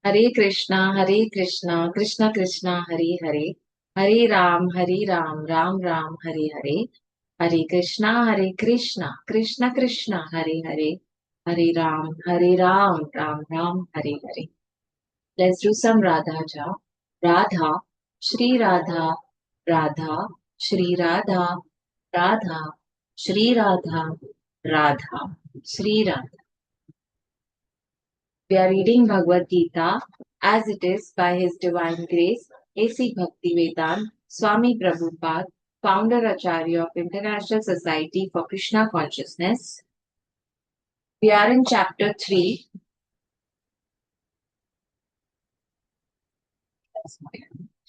Hare Krishna, Krishna Krishna, Hare Hare, Hare Ram, Ram Ram, Hare Hare, Hare Krishna, Krishna Krishna, Hare Hare, Hare Ram, Ram Ram, Hare Hare. Let's do some Radha Jap. Radha, Shri Radha, Radha, Shri Radha, Radha, Shri Radha, Radha, Shri Radha. We are reading Bhagwat Geeta as it is by His Divine Grace, A.C. Bhaktivedanta Swami Prabhupada, founder Acharya of International Society for Krishna Consciousness. We are in chapter 3.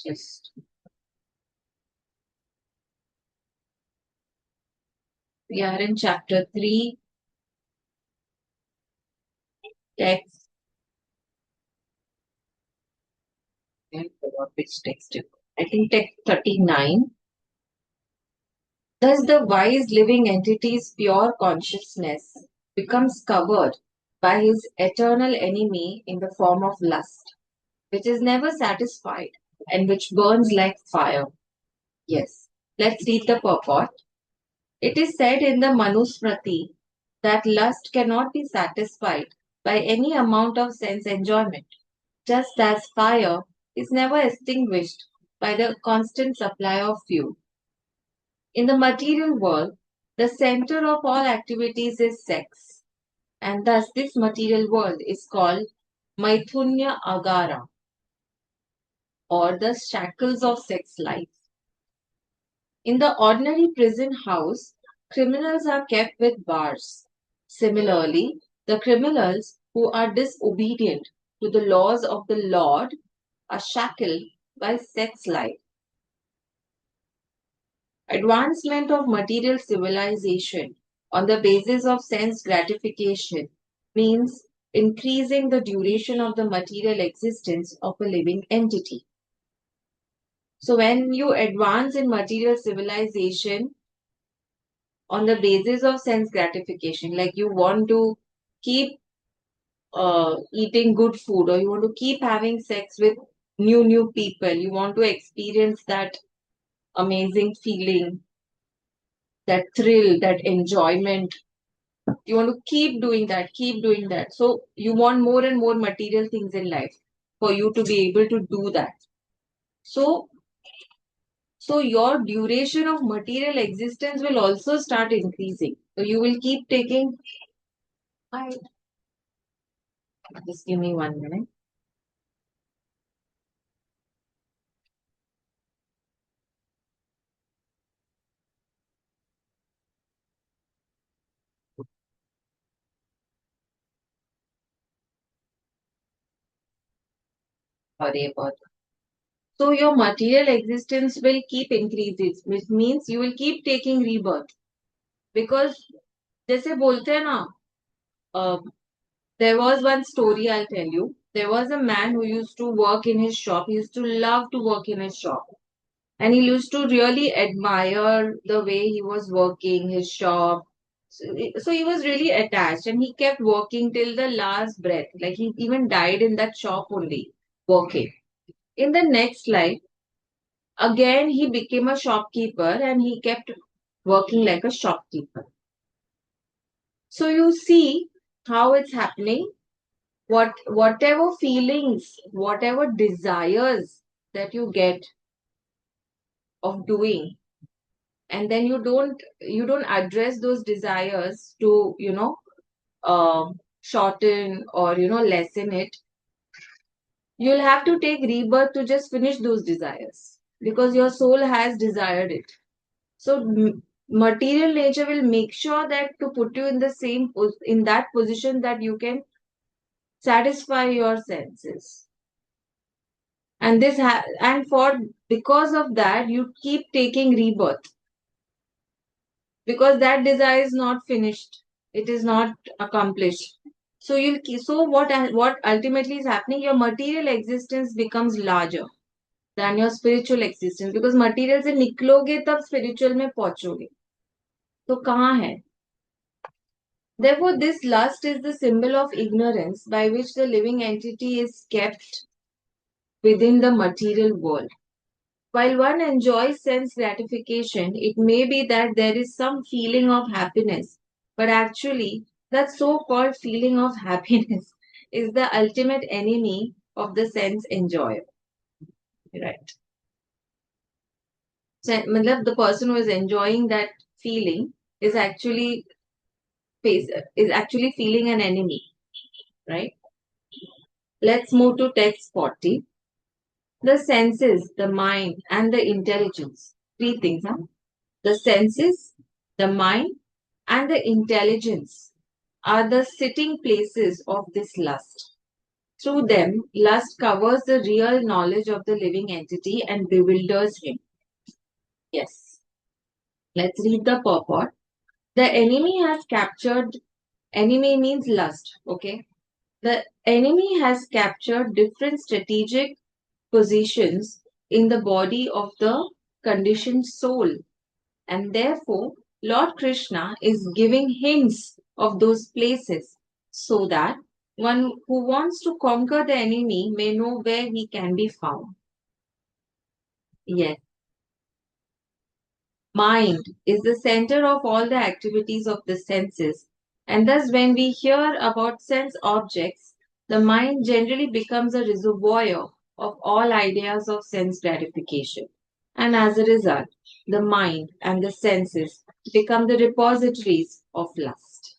Just we are in chapter 3, text. I forgot which text it was. I think text 39. Thus, the wise living entity's pure consciousness becomes covered by his eternal enemy in the form of lust, which is never satisfied and which burns like fire. Yes. Let's read the purport. It is said in the Manusmriti that lust cannot be satisfied by any amount of sense enjoyment, just as fire is never extinguished by the constant supply of fuel. In the material world, the center of all activities is sex, and thus this material world is called Maithunya Agara, or the shackles of sex life. In the ordinary prison house, criminals are kept with bars. Similarly, the criminals who are disobedient to the laws of the Lord are shackled by sex life. Advancement of material civilization on the basis of sense gratification means increasing the duration of the material existence of a living entity. So, when you advance in material civilization on the basis of sense gratification, like you want to keep eating good food, or you want to keep having sex with new people, you want to experience that amazing feeling, that thrill, that enjoyment. You want to keep doing that, keep doing that. So you want more and more material things in life for you to be able to do that. So, so your duration of material existence will also start increasing. So you will keep taking. Hi, just give me 1 minute. Sorry about that. So your material existence will keep increasing, which means you will keep taking rebirth. Because जैसे बोलते हैं ना, uh, there was one story I'll tell you. There was a man who used to work in his shop. He used to love to work in his shop. And he used to really admire the way he was working his shop. So he was really attached and he kept working till the last breath. Like he even died in that shop only, working. In the next life, again he became a shopkeeper and he kept working like a shopkeeper. So you see how it's happening. Whatever feelings, whatever desires that you get of doing, and then you don't address those desires to shorten or lessen it. You'll have to take rebirth to just finish those desires because your soul has desired it. So material nature will make sure that to put you in the in that position that you can satisfy your senses. And because of that you keep taking rebirth, because that desire is not finished, it is not accomplished. So what ultimately is happening, your material existence becomes larger than your spiritual existence, because material से निकलोगे तब spiritual में पहुंचोगे. तो कहाँ है? Therefore, this lust is the symbol of ignorance by which the living entity is kept within the material world. While one enjoys sense gratification, it may be that there is some feeling of happiness, but actually, that so called feeling of happiness is the ultimate enemy of the sense enjoyer. Right. So, matlab, the person who is enjoying that feeling is actually face, is actually feeling an enemy, right? Let's move to text 40. The senses, the mind, and the intelligence. Three things, huh? The senses, the mind, and the intelligence are the sitting places of this lust. Through them, lust covers the real knowledge of the living entity and bewilders him. Yes. Let's read the purport. The enemy has captured, enemy means lust, okay? The enemy has captured different strategic positions in the body of the conditioned soul. And therefore, Lord Krishna is giving hints of those places so that one who wants to conquer the enemy may know where he can be found. Yes. Mind is the center of all the activities of the senses. And thus, when we hear about sense objects, the mind generally becomes a reservoir of all ideas of sense gratification. And as a result, the mind and the senses become the repositories of lust.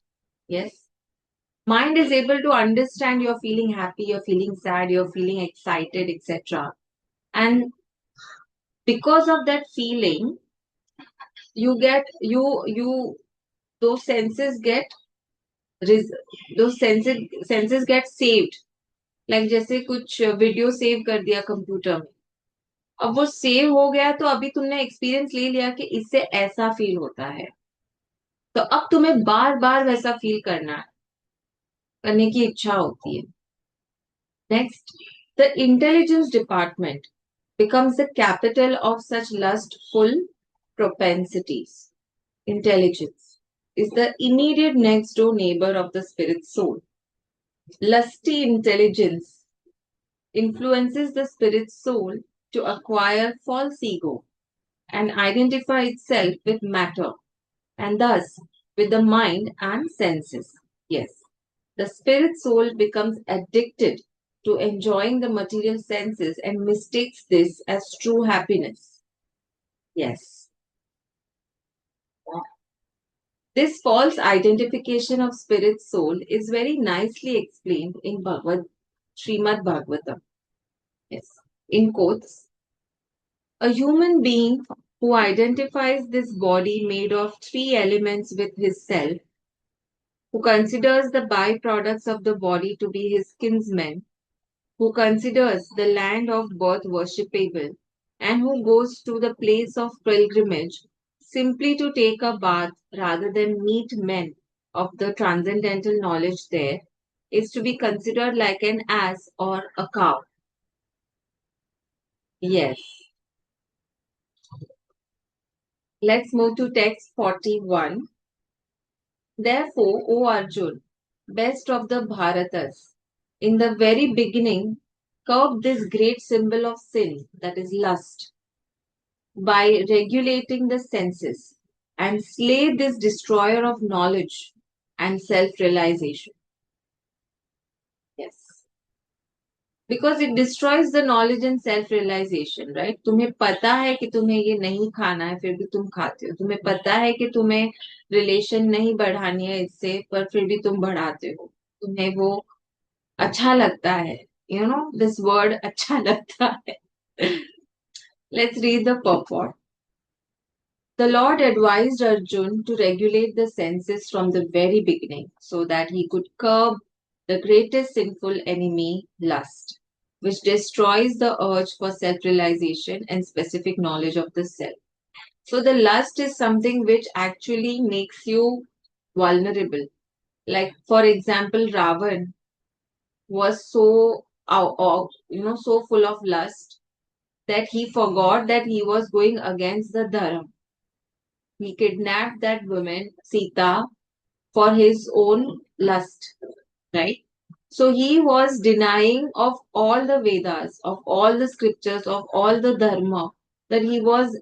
Yes? Mind is able to understand you're feeling happy, you're feeling sad, you're feeling excited, etc. And because of that feeling, you those senses get res- those senses get saved. Like जैसे कुछ video save कर दिया computer में, अब वो save हो गया तो अभी तुमने एक्सपीरियंस ले लिया कि इससे ऐसा फील होता है, तो अब तुम्हें बार बार वैसा फील करने की इच्छा होती है. Next, the intelligence department becomes the capital of such lustful propensities. Intelligence is the immediate next door neighbor of the spirit soul. Lusty intelligence influences the spirit soul to acquire false ego and identify itself with matter and thus with the mind and senses. Yes, the spirit soul becomes addicted to enjoying the material senses and mistakes this as true happiness. Yes. This false identification of spirit soul is very nicely explained in Srimad Bhagavatam. Yes. In quotes, a human being who identifies this body made of three elements with his self, who considers the byproducts of the body to be his kinsmen, who considers the land of birth worshipable, and who goes to the place of pilgrimage simply to take a bath rather than meet men of the transcendental knowledge there, is to be considered like an ass or a cow. Yes. Let's move to text 41. Therefore, O Arjun, best of the Bharatas, in the very beginning, curb this great symbol of sin, that is lust, by regulating the senses, and slay this destroyer of knowledge and self realization. Yes. Because it destroys the knowledge and self realization, right? तुम्हें पता है कि तुम्हें ये नहीं खाना है, फिर भी तुम खाते हो. तुम्हें पता है कि तुम्हें रिलेशन नहीं बढ़ानी है इससे, पर फिर भी तुम बढ़ाते हो. तुम्हें वो अच्छा लगता है. This word अच्छा लगता है. Let's read the purport. The Lord advised Arjun to regulate the senses from the very beginning so that he could curb the greatest sinful enemy, lust, which destroys the urge for self realization and specific knowledge of the self. So, the lust is something which actually makes you vulnerable. Like, for example, Ravan was so full of lust that he forgot that he was going against the dharma. He kidnapped that woman, Sita, for his own lust, right? So he was denying of all the Vedas, of all the scriptures, of all the dharma that he was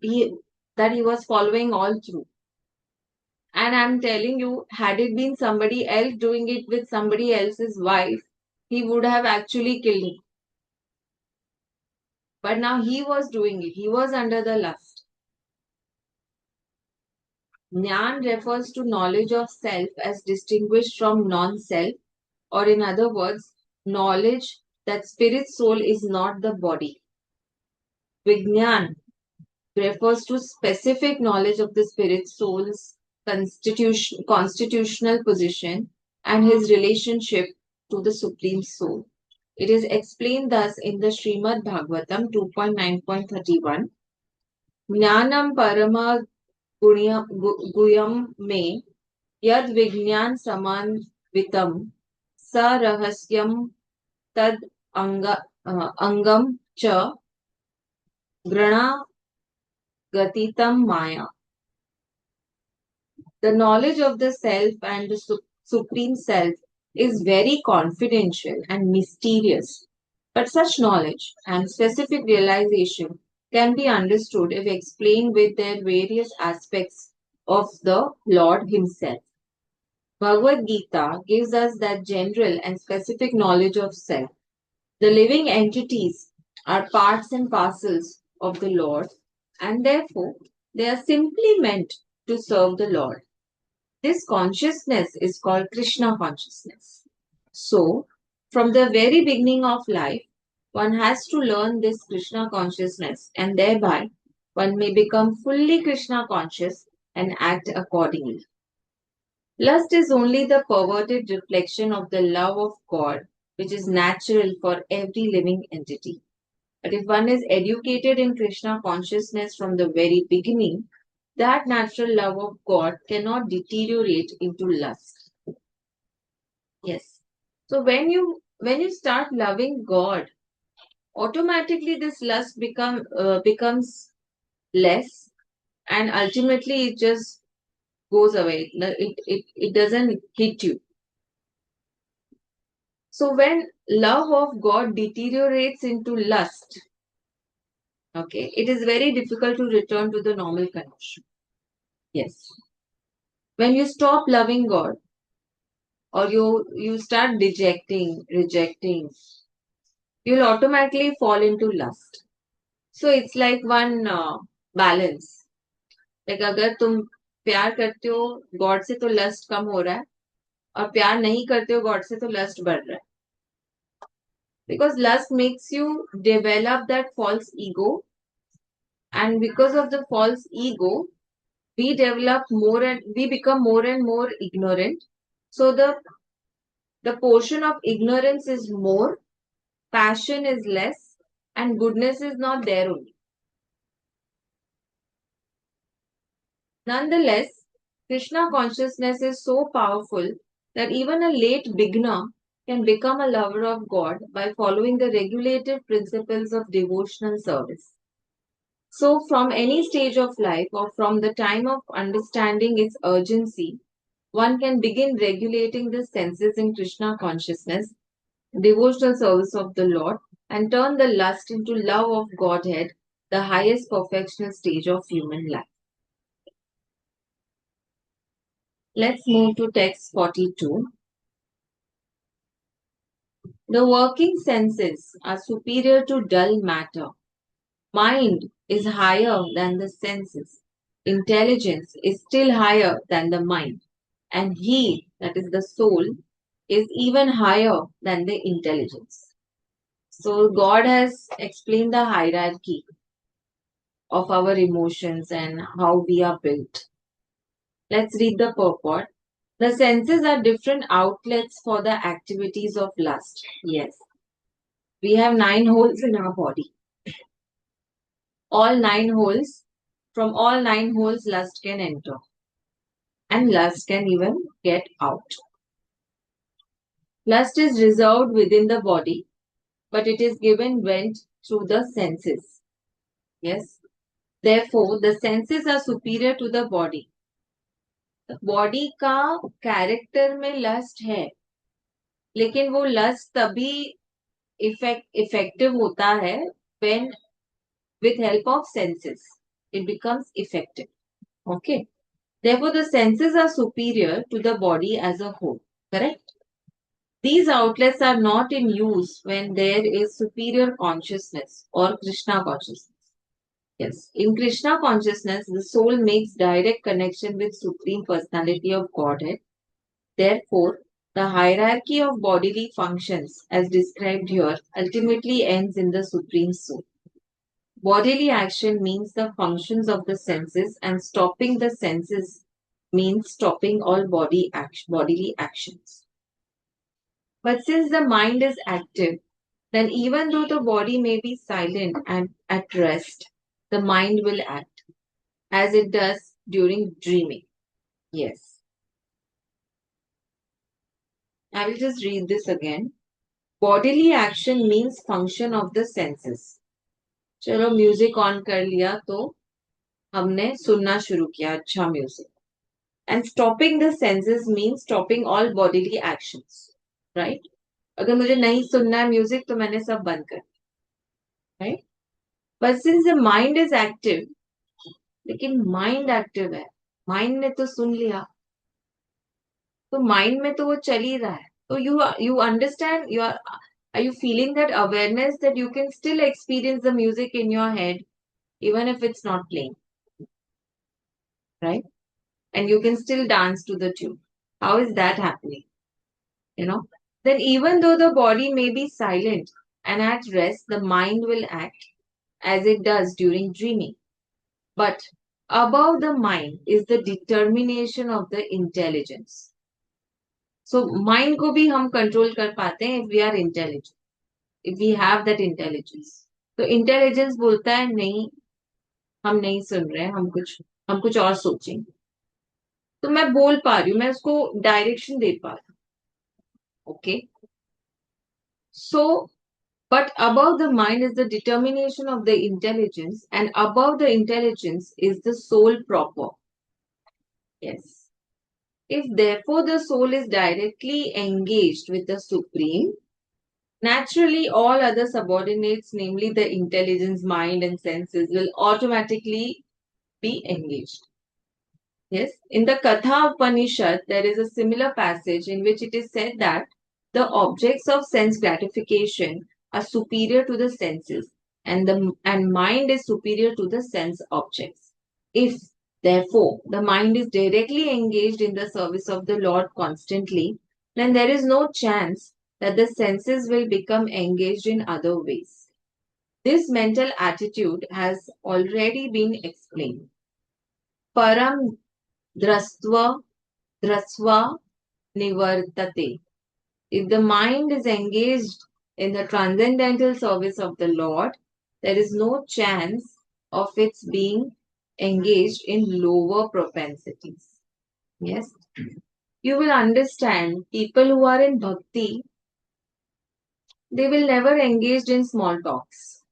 following all through. And I'm telling you, had it been somebody else doing it with somebody else's wife, he would have actually killed him. But now he was doing it. He was under the lust. Jnana refers to knowledge of self as distinguished from non-self, or in other words, knowledge that spirit soul is not the body. Vijnana refers to specific knowledge of the spirit soul's constitutional position and his relationship to the supreme soul. It is explained thus in the Srimad Bhagavatam 2.9.31. Jnanam parama गुह्यम में यद विज्ञान समान्वितम स रहस्यम तद अंगम च गृणागतितम maya. The knowledge of the self and the supreme self is very confidential and mysterious, but such knowledge and specific realization can be understood if explained with their various aspects of the Lord Himself. Bhagwat Geeta gives us that general and specific knowledge of self. The living entities are parts and parcels of the Lord, and therefore they are simply meant to serve the Lord. This consciousness is called Krishna consciousness. So, from the very beginning of life, one has to learn this Krishna consciousness, and thereby one may become fully Krishna conscious and act accordingly. Lust is only the perverted reflection of the love of God, which is natural for every living entity. But if one is educated in Krishna consciousness from the very beginning, that natural love of God cannot deteriorate into lust. Yes. So when you start loving God, automatically this lust becomes less, and ultimately it just goes away. It doesn't hit you. So when love of God deteriorates into lust, okay, it is very difficult to return to the normal condition. Yes. When you stop loving God, or you start rejecting, you'll automatically fall into lust. So it's like one balance. Like अगर तुम प्यार करते हो God से तो lust कम हो रहा है, और प्यार नहीं करते हो गॉड से तो लस्ट बढ़ रहा है. Because lust makes you develop that false ego, and because of the false ego, we become more and more ignorant. So the portion of ignorance is more, passion is less, and goodness is not there only. Nonetheless, Krishna consciousness is so powerful that even a late beginner can become a lover of God by following the regulative principles of devotional service. So, from any stage of life or from the time of understanding its urgency, one can begin regulating the senses in Krishna consciousness, devotional service of the Lord, and turn the lust into love of Godhead, the highest perfectional stage of human life. Let's move to text 42. The working senses are superior to dull matter. Mind is higher than the senses. Intelligence is still higher than the mind. And he, that is the soul, is even higher than the intelligence. So God has explained the hierarchy of our emotions and how we are built. Let's read the purport. The senses are different outlets for the activities of lust. Yes. We have 9 holes in our body. All 9 holes, from all 9 holes, lust can enter. And lust can even get out. Lust is reserved within the body, but it is given vent through the senses. Yes. Therefore, the senses are superior to the body. Body का character में lust है, लेकिन वो lust तभी effective होता है when with help of senses it becomes effective. Okay, therefore the senses are superior to the body as a whole. Correct. These outlets are not in use when there is superior consciousness or Krishna consciousness. Yes, in Krishna consciousness, the soul makes direct connection with Supreme Personality of Godhead. Therefore, the hierarchy of bodily functions, as described here, ultimately ends in the Supreme Soul. Bodily action means the functions of the senses, and stopping the senses means stopping all bodily actions. But since the mind is active, then even though the body may be silent and at rest, the mind will act as it does during dreaming. Yes. I will just read this again. Bodily action means function of the senses. चलो music on कर लिया तो हमने सुनना शुरू किया अच्छा music. And stopping the senses means stopping all bodily actions. Right? अगर मुझे नहीं सुनना है म्यूजिक तो मैंने सब बंद कर दिया. Right? But since the mind is active, लेकिन माइंड एक्टिव है, माइंड ने तो सुन लिया, तो माइंड में तो वो चल ही रहा है. तो you understand, are you feeling that awareness that you can still experience the music in your head even if it's not playing, right? And you can still dance to the tune. How is that happening? You know, then even though the body may be silent and at rest, the mind will act as it does during dreaming. But above the mind is the determination of the intelligence. So mind को भी हम control कर पाते हैं if we are intelligent, if we have that intelligence. तो intelligence बोलता है नहीं, हम नहीं सुन रहे हैं, हम कुछ और सोचेंगे. तो मैं बोल पा रही हूँ, मैं उसको डायरेक्शन दे पा रही हूँ. Okay, so but above the mind is the determination of the intelligence, and above the intelligence is the soul proper. Yes. If therefore the soul is directly engaged with the Supreme, naturally all other subordinates, namely the intelligence, mind, and senses, will automatically be engaged. Yes, in the Katha Upanishad, there is a similar passage in which it is said that the objects of sense gratification are superior to the senses, and mind is superior to the sense objects. If therefore the mind is directly engaged in the service of the Lord constantly, then there is no chance that the senses will become engaged in other ways. This mental attitude has already been explained. Param Drasva Drasva Nivartate. If the mind is engaged in the transcendental service of the Lord, there is no chance of its being engaged in lower propensities. Yes. You will understand people who are in bhakti, they will never engage in small talks.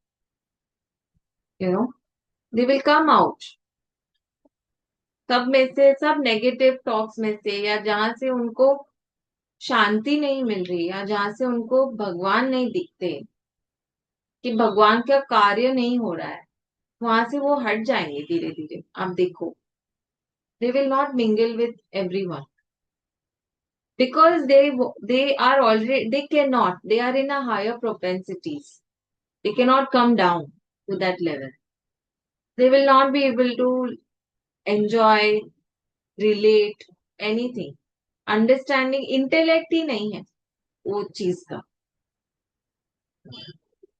You know, they will come out. सब में से, सब negative talks में से, या जहां से उनको शांति नहीं मिल रही, या जहां से उनको भगवान नहीं दिखते, कि भगवान का कार्य नहीं हो रहा है, वहां से वो हट जाएंगे धीरे धीरे. आप देखो, they will not mingle with everyone because they are already, they cannot, they are in a higher propensities, they cannot come down to that level. They will not be able to enjoy, relate anything. Understanding, intellect ही नहीं है वो चीज का.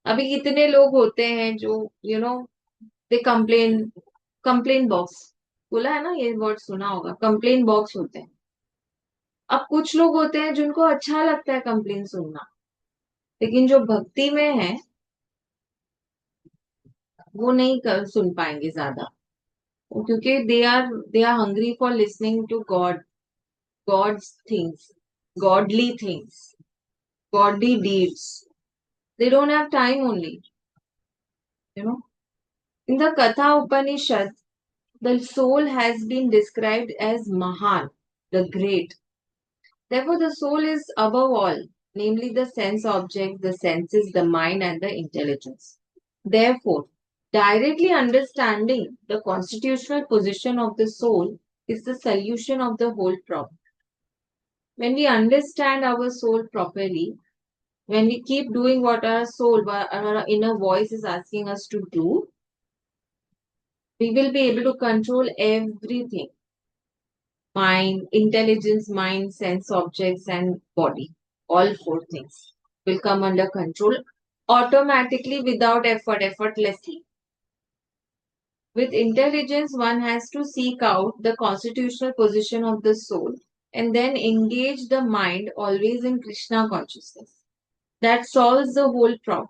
अभी कितने लोग होते हैं जो दे कंप्लेन बॉक्स, बोला है ना, ये वर्ड सुना होगा, कंप्लेन बॉक्स होते हैं. अब कुछ लोग होते हैं जिनको अच्छा लगता है कंप्लेन सुनना, लेकिन जो भक्ति में है वो नहीं सुन पाएंगे ज्यादा, क्योंकि they are hungry for listening to God's things, godly things, godly deeds. They don't have time only. In the Katha Upanishad, The soul has been described as Mahan, the great. Therefore, the soul is above all, namely the sense objects, the senses, the mind, and the intelligence. Therefore, directly understanding the constitutional position of the soul is the solution of the whole problem. When we understand our soul properly, when we keep doing what our soul, our inner voice is asking us to do, we will be able to control everything: mind, intelligence, mind, sense objects, and body. All four things will come under control automatically without effort, effortlessly. With intelligence, one has to seek out the constitutional position of the soul and then engage the mind always in Krishna consciousness. That solves the whole problem.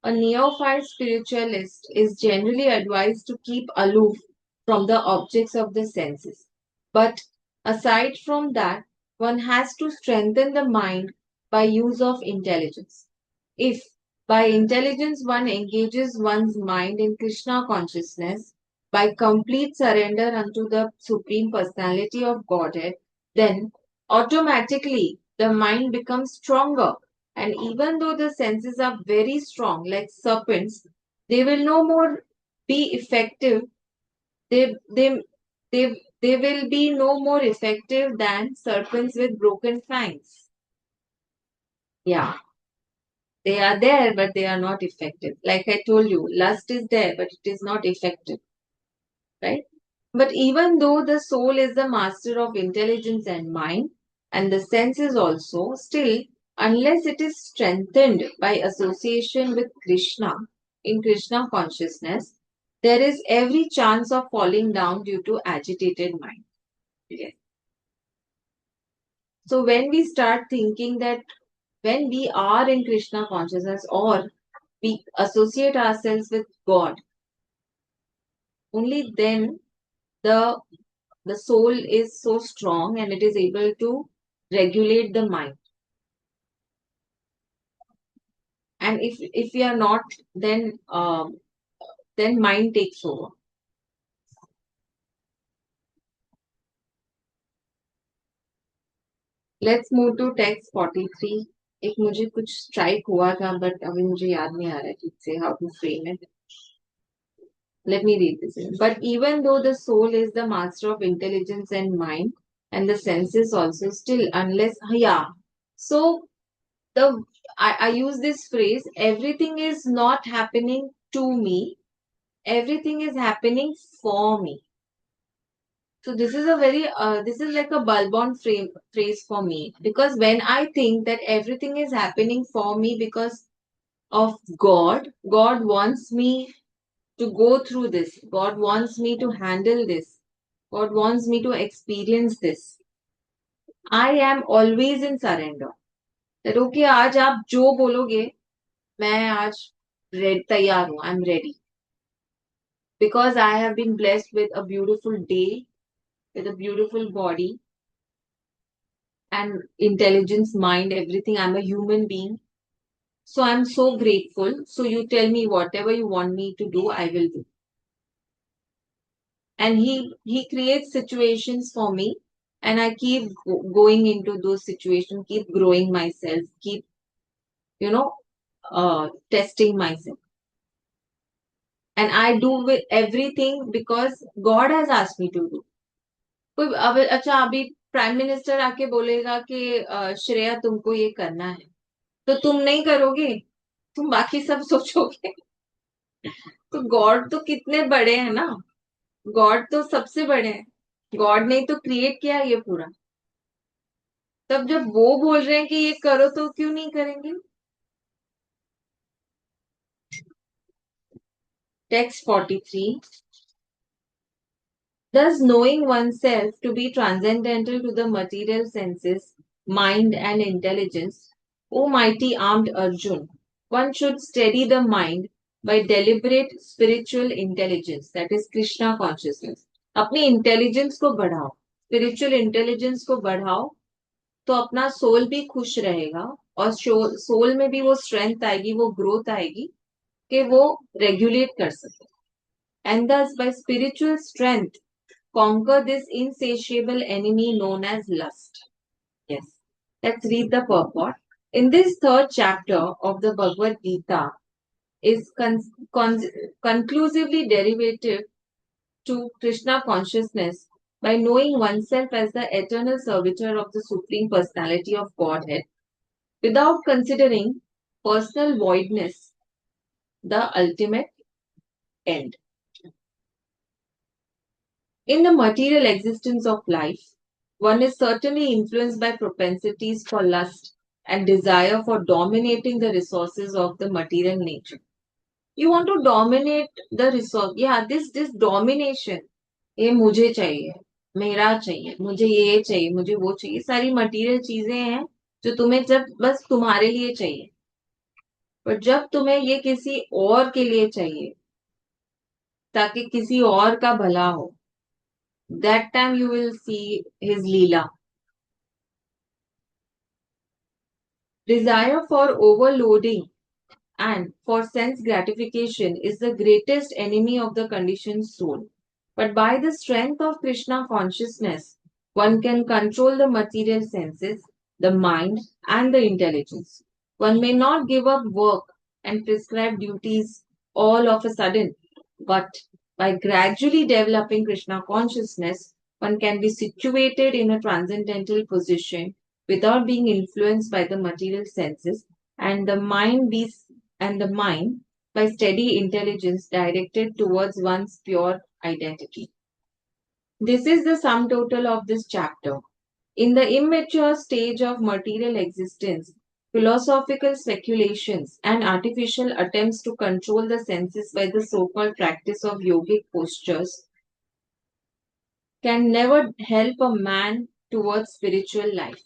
A neophyte spiritualist is generally advised to keep aloof from the objects of the senses. But aside from that, one has to strengthen the mind by use of intelligence. If by intelligence one engages one's mind in Krishna consciousness by complete surrender unto the Supreme Personality of Godhead, then automatically the mind becomes stronger. And even though the senses are very strong, like serpents, they will no more be effective. They, they, they will be no more effective than serpents with broken fangs. Yeah. They are there, but they are not effective. Like I told you, lust is there, but it is not effective, right? But even though the soul is the master of intelligence and mind, and the senses also, still, unless it is strengthened by association with Krishna, in Krishna consciousness, there is every chance of falling down due to agitated mind. Yes. So when we start thinking that when we are in Krishna consciousness or we associate ourselves with God, only then the the soul is so strong and it is able to regulate the mind. And if we are not, then mind takes over. Let's move to text 43. एक मुझे कुछ strike हुआ था but अभी मुझे याद नहीं आ रहा है ठीक से how to frame it. Let me read this. But even though the soul is the master of intelligence and mind, and the senses also, still, unless, yeah. So, I use this phrase, everything is not happening to me, everything is happening for me. So, this is like a bulb-on phrase for me. Because when I think that everything is happening for me because of God, God wants me to go through this. God wants me to handle this. God wants me to experience this. I am always in surrender. That okay, आज आप जो बोलोगे, मैं आज तैयार हूँ. I'm ready. Because I have been blessed with a beautiful day, with a beautiful body, and intelligence, mind, everything. I'm a human being. So I'm so grateful. So you tell me whatever you want me to do, I will do. And he creates situations for me, and I keep going into those situations, keep growing myself, keep you know testing myself, and I do with everything because God has asked me to do. कोई अब अच्छा अभी prime minister आके बोलेगा कि श्रेया तुमको ये करना है तो तुम नहीं करोगे, तुम बाकी सब सोचोगे. तो गॉड तो कितने बड़े हैं ना, गॉड तो सबसे बड़े हैं. गॉड ने तो क्रिएट किया ये पूरा. तब जब वो बोल रहे हैं कि ये करो तो क्यों नहीं करेंगे. Text 43. Thus, knowing oneself to be transcendental to the material senses, mind, and intelligence, O mighty armed Arjun, one should steady the mind by deliberate spiritual intelligence, that is Krishna consciousness. अपनी intelligence को बढ़ाओ, spiritual intelligence को बढ़ाओ, तो अपना soul भी खुश रहेगा और सोल में भी वो स्ट्रेंथ आएगी, वो ग्रोथ आएगी कि वो रेगुलेट कर सके. and thus by spiritual strength conquer this insatiable enemy known as lust. Yes. Let's read the purport. In this third chapter of the Bhagwat Geeta is con- conclusively derivative to Krishna consciousness by knowing oneself as the eternal servitor of the Supreme Personality of Godhead without considering personal voidness, the ultimate end. In the material existence of life, one is certainly influenced by propensities for lust and desire for dominating the resources of the material nature. You want to dominate the resource. Yeah, this domination. ये मुझे चाहिए, मेरा चाहिए, मुझे ये चाहिए, मुझे वो चाहिए, सारी मटेरियल चीजें हैं जो तुम्हें जब बस तुम्हारे लिए चाहिए, पर जब तुम्हें ये किसी और के लिए चाहिए ताकि किसी और का भला हो, that time you will see his leela. Desire for overloading and for sense gratification is the greatest enemy of the conditioned soul. But by the strength of Krishna consciousness, one can control the material senses, the mind, and the intelligence. One may not give up work and prescribed duties all of a sudden, but by gradually developing Krishna consciousness, one can be situated in a transcendental position without being influenced by the material senses, and the mind by steady intelligence directed towards one's pure identity. This is the sum total of this chapter. In the immature stage of material existence, philosophical speculations and artificial attempts to control the senses by the so called practice of yogic postures can never help a man towards spiritual life.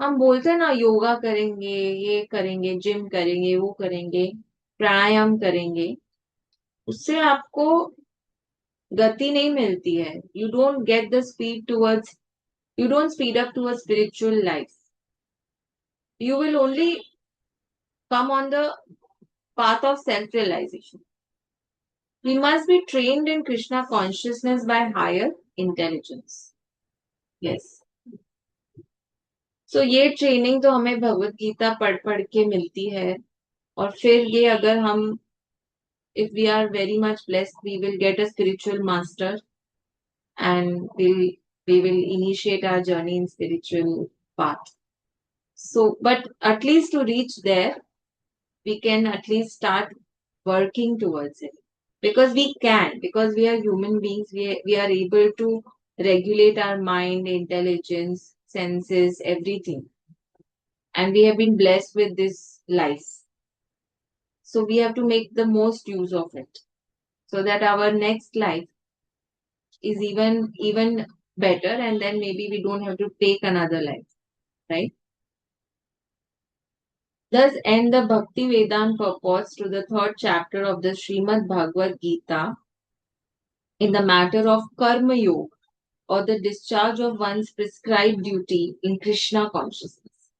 हम बोलते हैं ना योगा करेंगे, ये करेंगे, gym करेंगे, वो करेंगे, प्राणायाम करेंगे, उससे आपको गति नहीं मिलती है. You don't speed up towards spiritual life. You will only come on the path of self-realization. We must be trained in Krishna consciousness by higher intelligence. Yes. So ये ट्रेनिंग तो हमें भगवत गीता पढ़ पढ़ के मिलती है, और फिर ये अगर हम if we are very much blessed, we will get a spiritual master and we will initiate our journey in spiritual path. So, but at least to reach there, we can at least start working towards it. Because because we are human beings, we are able to regulate our mind, intelligence, senses, everything. And we have been blessed with this life. So we have to make the most use of it so that our next life is even better, and then maybe we don't have to take another life, right? Thus end the Bhakti Vedanta purports to the third chapter of the Srimad Bhagwat Gita in the matter of Karma Yoga, or the discharge of one's prescribed duty in Krishna consciousness.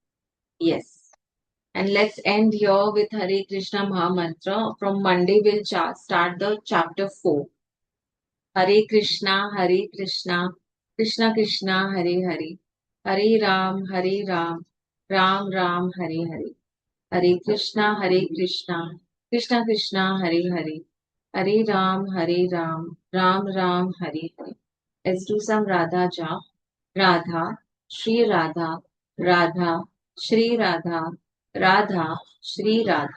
Yes. And let's end here with Hare Krishna Maha Mantra. From Monday, we'll start the chapter 4. Hare Krishna, Hare Krishna, Krishna Krishna, Hare Hare, Hare Ram, Hare Ram, Ram Ram, Hare Hare. Hare Krishna, Hare Krishna, Krishna Krishna, Hare Hare, Hare Ram, Hare Ram, Ram Ram, Hare Hare. Let's do some Radha Jap. Radha, Shri Radha, Radha, Shri Radha, Radha, Shri Radha.